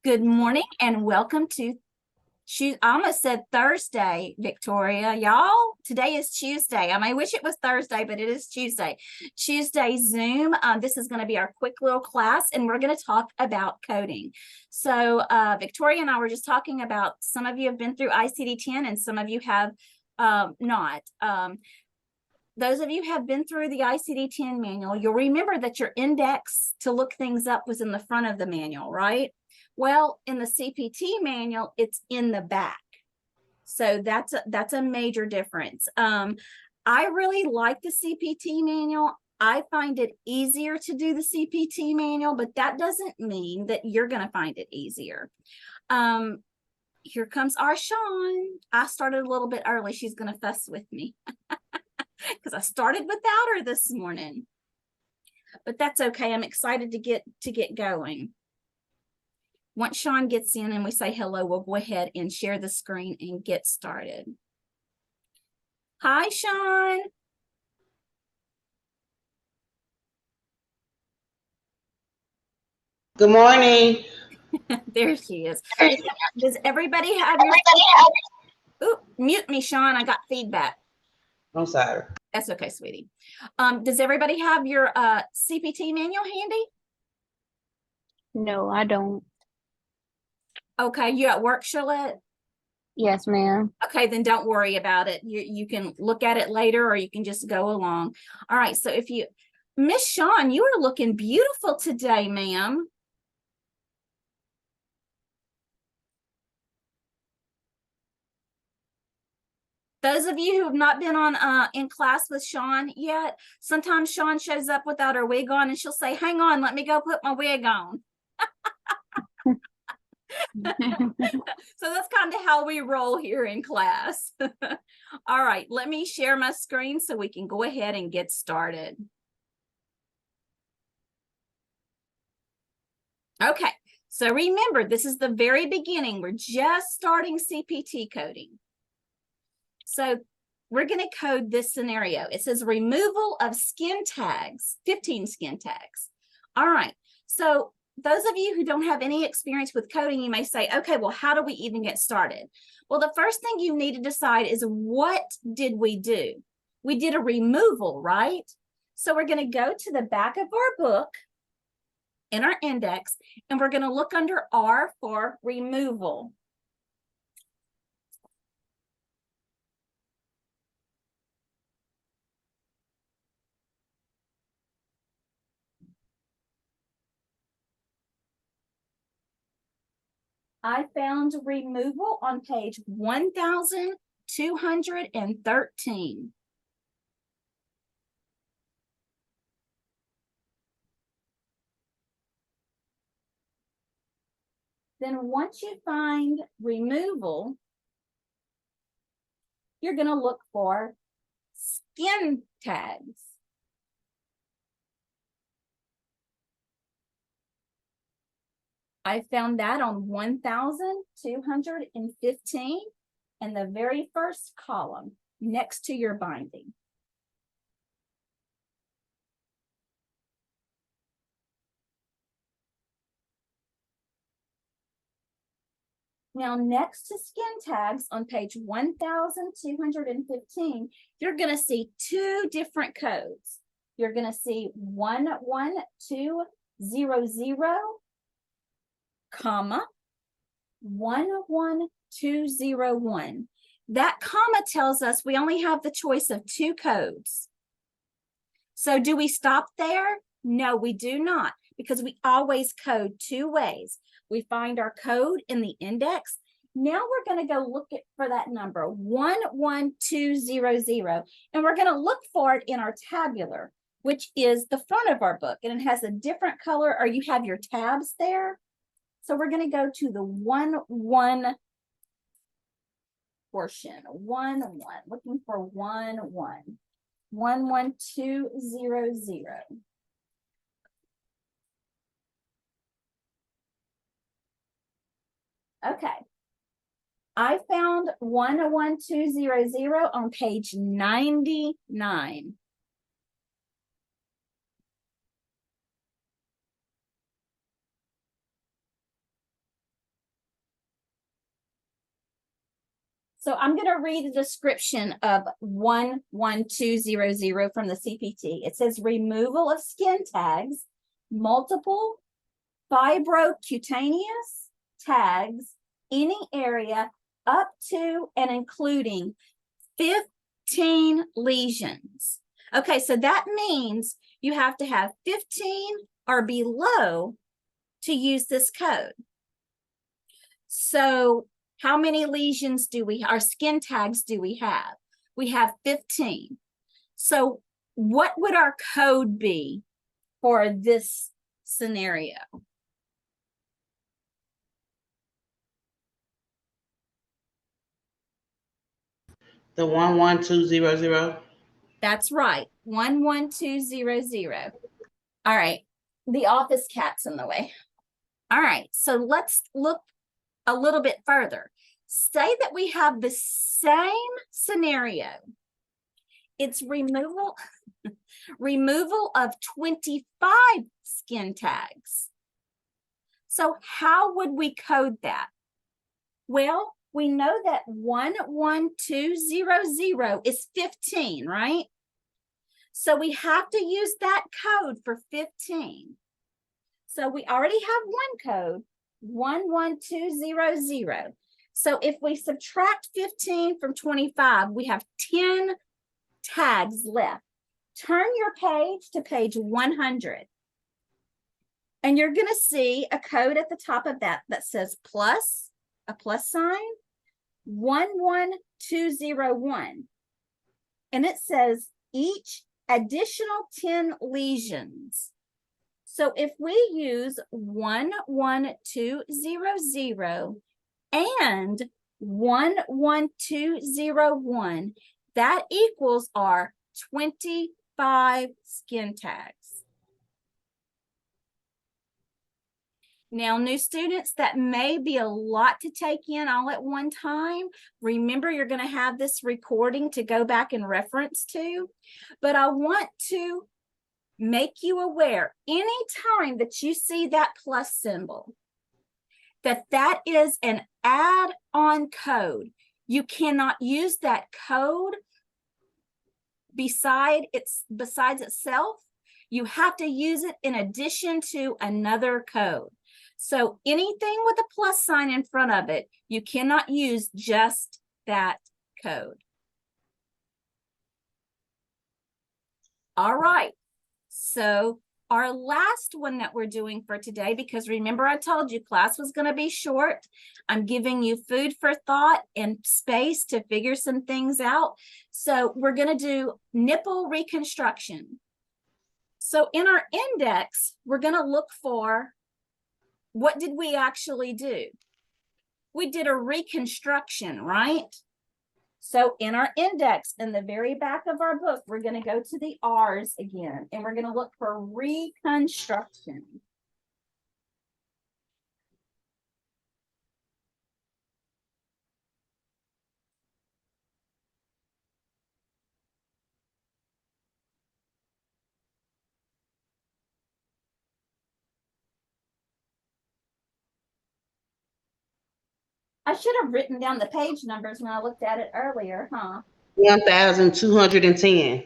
Good morning and welcome to I almost said Thursday, Victoria. Y'all, today is Tuesday. I wish it was Thursday, but it is Tuesday. Tuesday Zoom. This is going to be our quick little class, and we're going to talk about coding. So Victoria and I were just talking about some of you have been through ICD-10 and some of you have not. Those of you have been through the ICD-10 manual, you'll remember that your index to look things up was in the front of the manual, right? Well, in the CPT manual, it's in the back. So that's a major difference. I really like the CPT manual. I find it easier to do the CPT manual, but that doesn't mean that you're going to find it easier. Here comes our Sean. I started a little bit early. She's going to fuss with me because I started without her this morning. But that's okay. I'm excited to get going. Once Sean gets in and we say hello, we'll go ahead and share the screen and get started. Hi, Sean. Good morning. There she is. Does everybody have your... Ooh, mute me, Sean. I got feedback. I'm sorry. That's okay, sweetie. Does everybody have your CPT manual handy? No, I don't. Okay, you at work, Charlotte? Yes, ma'am. Okay, then don't worry about it. You can look at it later or you can just go along. All right, so if you... Miss Sean, you are looking beautiful today, ma'am. Those of you who have not been on in class with Sean yet, sometimes Sean shows up without her wig on and she'll say, hang on, let me go put my wig on. So that's kind of how we roll here in class. All right, let me share my screen so we can go ahead and get started. Okay, so remember, this is the very beginning. We're just starting CPT coding. So we're going to code this scenario. It says removal of skin tags, 15 skin tags. All right, so those of you who don't have any experience with coding, you may say, okay, well, how do we even get started? Well, the first thing you need to decide is what did we do? We did a removal, right? So we're going to go to the back of our book in our index, and we're going to look under R for removal. I found removal on page 1213. Then once you find removal, you're going to look for skin tags. I found that on 1215 in the very first column next to your binding. Now, next to skin tags on page 1215, you're going to see two different codes. You're going to see 11200, comma, 11201. That comma tells us we only have the choice of two codes. So do we stop there? No, we do not, because we always code two ways. We find our code in the index. Now we're going to go look for that number, 11200, and we're going to look for it in our tabular, which is the front of our book, and it has a different color, or you have your tabs there. So we're going to go to the 1-1 portion, 1-1, looking for 1-1, 11200. Okay. I found 11200 on page 99. So I'm going to read the description of 11200 from the CPT. It says removal of skin tags, multiple fibrocutaneous tags, any area up to and including 15 lesions. Okay, so that means you have to have 15 or below to use this code. So how many lesions do we, or skin tags do we have? We have 15. So what would our code be for this scenario? The 11200. That's right, 11200. All right, the office cat's in the way. All right, so let's look a little bit further. Say that we have the same scenario. It's removal of 25 skin tags. So how would we code that? Well, we know that 11200 is 15, right? So we have to use that code for 15. So we already have one code, 11200. So if we subtract 15 from 25, we have 10 tags left. Turn your page to page 100. And you're going to see a code at the top of that that says plus, a plus sign, 11201. And it says each additional 10 lesions. So if we use 11200 and 11201, that equals our 25 skin tags. Now, new students, that may be a lot to take in all at one time. Remember, you're going to have this recording to go back and reference to, but I want to make you aware anytime that you see that plus symbol, that is an add-on code. You cannot use that code besides itself. You have to use it in addition to another code. So anything with a plus sign in front of it, you cannot use just that code. All right. So our last one that we're doing for today, because remember I told you class was going to be short. I'm giving you food for thought and space to figure some things out. So we're going to do nipple reconstruction. So in our index, we're going to look for, what did we actually do? We did a reconstruction, right? So in our index, in the very back of our book, we're going to go to the R's again, and we're going to look for reconstruction. I should have written down the page numbers when I looked at it earlier, huh? 1210.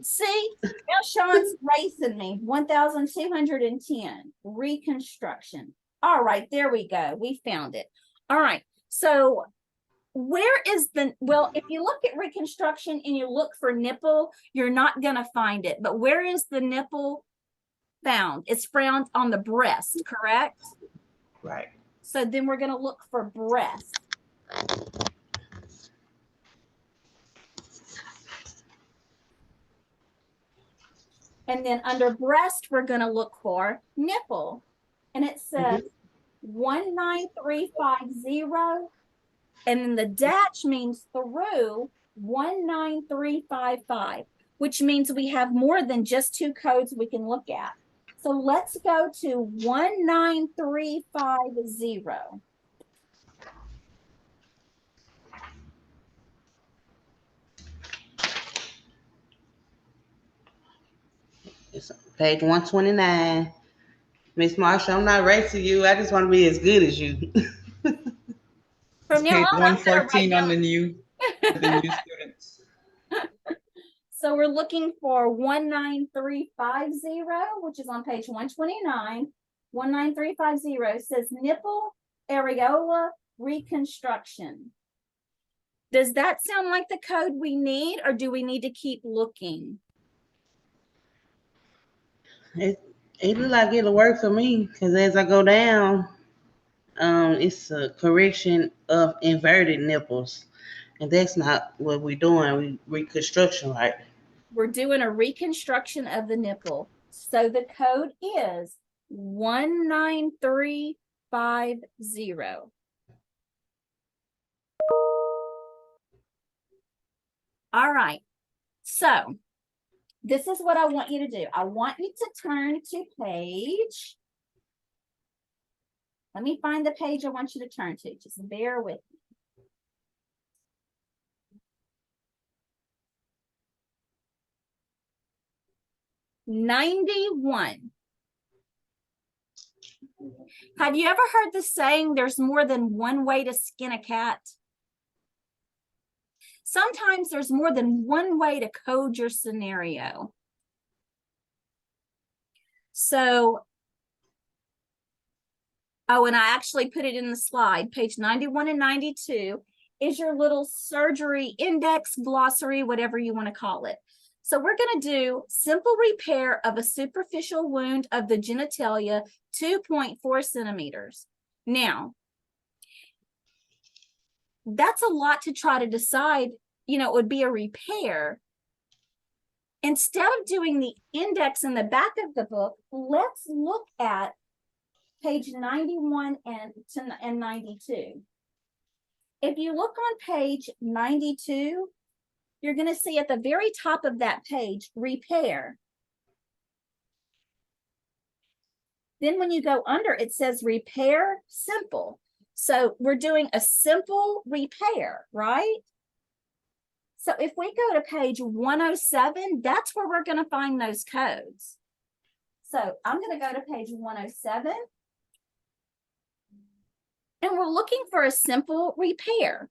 See, now Sean's racing me. 1,210. Reconstruction. All right, there we go. We found it. All right. So where is the, well, if you look at reconstruction and you look for nipple, you're not going to find it. But where is the nipple found? It's found on the breast, correct? Right. So then we're going to look for breast. And then under breast, we're going to look for nipple. And it says 19350. And then the dash means through 19355, which means we have more than just two codes we can look at. So let's go to 19350. It's page 129. Miss Marsha, I'm not racing you. I just want to be as good as you. For From now Page on, I'm gonna write 114 on down. for the new students. So we're looking for 19350, which is on page 129. 19350 says nipple areola reconstruction. Does that sound like the code we need, or do we need to keep looking? It look like it'll work for me because as I go down, it's a correction of inverted nipples, and that's not what we're doing. We reconstruction, right? We're doing a reconstruction of the nipple. So the code is 19350. All right. So this is what I want you to do. I want you to turn to page. Let me find the page I want you to turn to. Just bear with me. '91. Have you ever heard the saying, there's more than one way to skin a cat? Sometimes there's more than one way to code your scenario. So, oh, and I actually put it in the slide, page 91 and 92 is your little surgery index, glossary, whatever you want to call it. So we're going to do simple repair of a superficial wound of the genitalia, 2.4 centimeters. Now, that's a lot to try to decide, you know, it would be a repair. Instead of doing the index in the back of the book, let's look at page 91 and 92. If you look on page 92, you're going to see at the very top of that page, repair. Then when you go under, it says repair simple. So we're doing a simple repair, right? So if we go to page 107, that's where we're going to find those codes. So I'm going to go to page 107. And we're looking for a simple repair.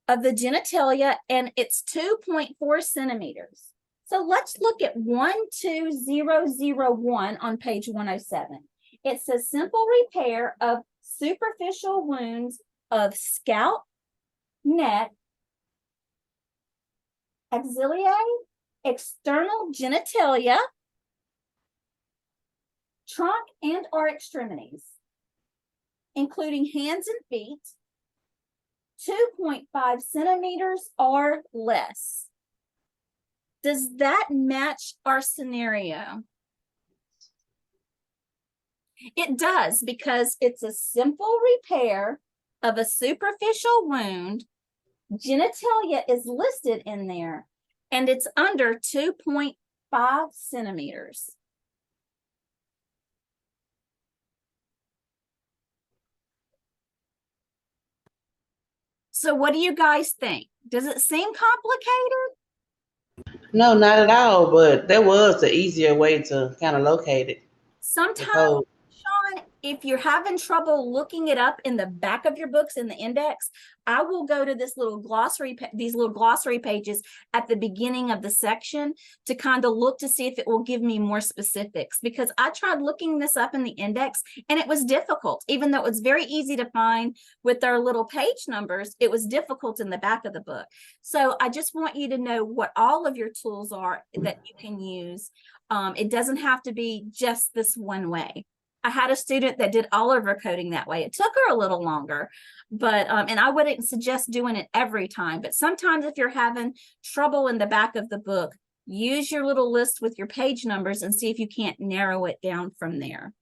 Of the genitalia, and it's 2.4 centimeters. So let's look at 12001 on page 107. It says simple repair of superficial wounds of scalp, neck, axillae, external genitalia, trunk and or extremities, including hands and feet, 2.5 centimeters or less. Does that match our scenario? It does, because it's a simple repair of a superficial wound. Genitalia is listed in there, and it's under 2.5 centimeters. So what do you guys think? Does it seem complicated? No, not at all. But there was the easier way to kind of locate it. Sometimes, Sean, if you're having trouble looking it up in the back of your books in the index, I will go to this little glossary, these little glossary pages at the beginning of the section to kind of look to see if it will give me more specifics, because I tried looking this up in the index and it was difficult. Even though it was very easy to find with our little page numbers, it was difficult in the back of the book. So I just want you to know what all of your tools are that you can use. It doesn't have to be just this one way. I had a student that did all of her coding that way. It took her a little longer, but and I wouldn't suggest doing it every time. But sometimes if you're having trouble in the back of the book, use your little list with your page numbers and see if you can't narrow it down from there.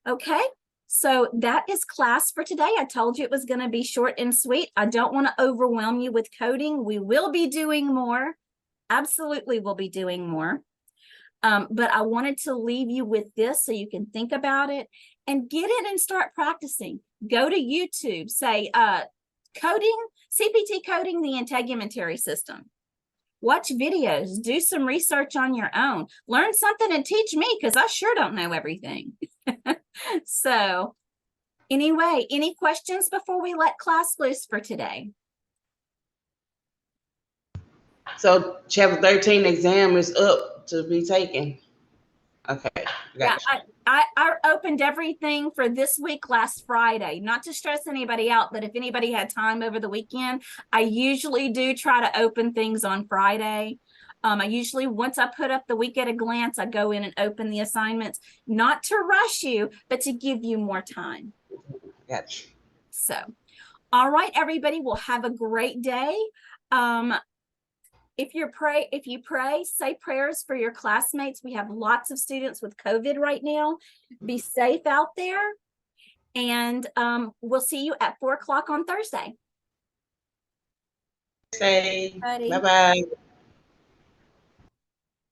Okay, so that is class for today. I told you it was going to be short and sweet. I don't want to overwhelm you with coding. We will be doing more. Absolutely, we'll be doing more. But I wanted to leave you with this so you can think about it and get it and start practicing. Go to YouTube, say coding, CPT coding the integumentary system. watch videos, do some research on your own, learn something and teach me because I sure don't know everything. So anyway, any questions before we let class loose for today? So chapter 13 exam is up to be taken. Okay, Yeah, gotcha. I opened everything for this week last Friday, not to stress anybody out, but if anybody had time over the weekend, I usually do try to open things on Friday. I usually, once I put up the week at a glance, I go in and open the assignments, not to rush you, but to give you more time. Gotcha. So, all right, everybody, will have a great day. If you pray, say prayers for your classmates. We have lots of students with COVID right now. Be safe out there. And we'll see you at 4 o'clock on Thursday. Say Buddy. bye-bye.